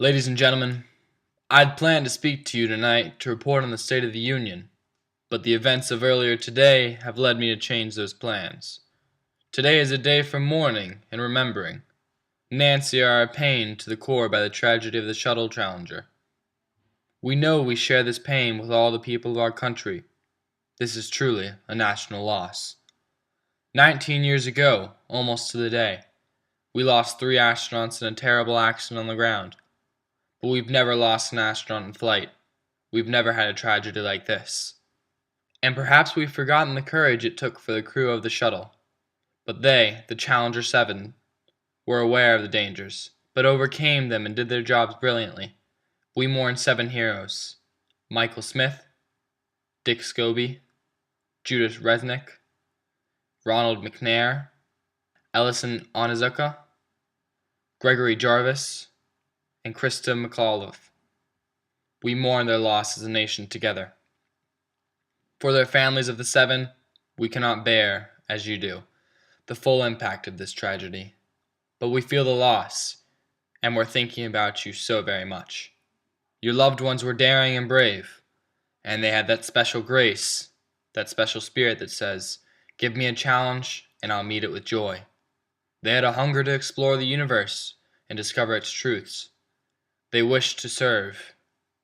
Ladies and gentlemen, I'd planned to speak to you tonight to report on the State of the Union, but the events of earlier today have led me to change those plans. Today is a day for mourning and remembering. Nancy are pained to the core by the tragedy of the Shuttle Challenger. We know we share this pain with all the people of our country. This is truly a national loss. 19 years ago, almost to the day, we lost 3 astronauts in a terrible accident on the ground. But we've never lost an astronaut in flight. We've never had a tragedy like this. And perhaps we've forgotten the courage it took for the crew of the shuttle. But they, the Challenger 7, were aware of the dangers, but overcame them and did their jobs brilliantly. We mourn 7 heroes: Michael Smith, Dick Scobie, Judith Resnick, Ronald McNair, Ellison Onizuka, Gregory Jarvis, and Krista McAuliffe. We mourn their loss as a nation together. For their families of the 7, we cannot bear, as you do, the full impact of this tragedy. But we feel the loss, and we're thinking about you so very much. Your loved ones were daring and brave, and they had that special grace, that special spirit that says, "Give me a challenge, and I'll meet it with joy." They had a hunger to explore the universe and discover its truths. They wished to serve,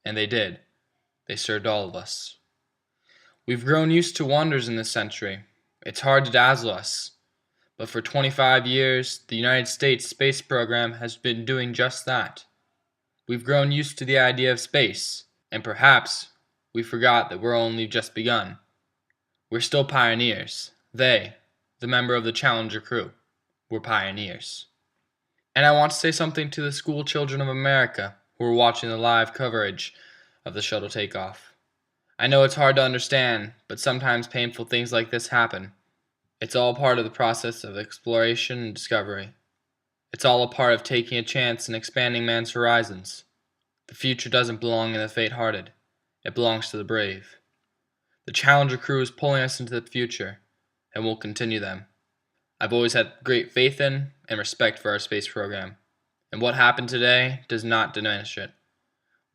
and they did. They served all of us. We've grown used to wonders in this century. It's hard to dazzle us. But for 25 years, the United States space program has been doing just that. We've grown used to the idea of space, and perhaps we forgot that we're only just begun. We're still pioneers. They, the member of the Challenger crew, were pioneers. And I want to say something to the school children of America who are watching the live coverage of the shuttle takeoff. I know it's hard to understand, but sometimes painful things like this happen. It's all part of the process of exploration and discovery. It's all a part of taking a chance and expanding man's horizons. The future doesn't belong in the faint-hearted. It belongs to the brave. The Challenger crew is pulling us into the future, and we'll continue them. I've always had great faith in and respect for our space program, and what happened today does not diminish it.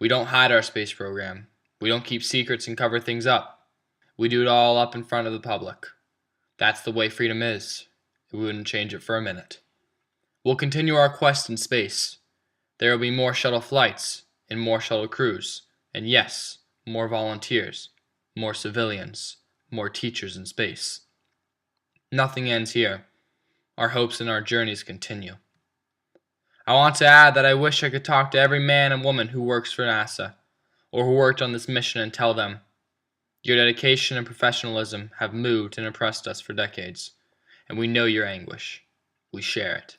We don't hide our space program. We don't keep secrets and cover things up. We do it all up in front of the public. That's the way freedom is. We wouldn't change it for a minute. We'll continue our quest in space. There will be more shuttle flights and more shuttle crews, and yes, more volunteers, more civilians, more teachers in space. Nothing ends here. Our hopes and our journeys continue. I want to add that I wish I could talk to every man and woman who works for NASA, or who worked on this mission, and tell them, your dedication and professionalism have moved and impressed us for decades, and we know your anguish. We share it.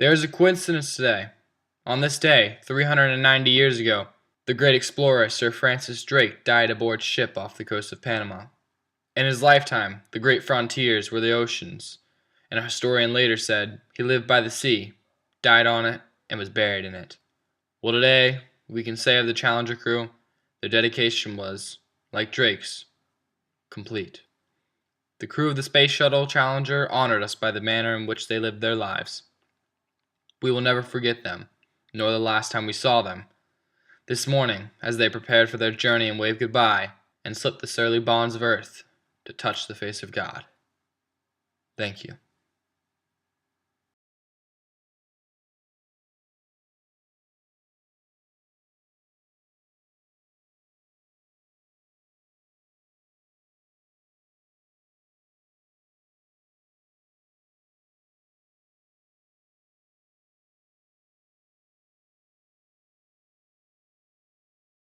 There is a coincidence today. On this day, 390 years ago, the great explorer Sir Francis Drake died aboard ship off the coast of Panama. In his lifetime, the great frontiers were the oceans, and a historian later said he lived by the sea, died on it, and was buried in it. Well, today, we can say of the Challenger crew, their dedication was, like Drake's, complete. The crew of the Space Shuttle Challenger honored us by the manner in which they lived their lives. We will never forget them, nor the last time we saw them. This morning, as they prepared for their journey and waved goodbye, and slipped the surly bonds of earth to touch the face of God. Thank you.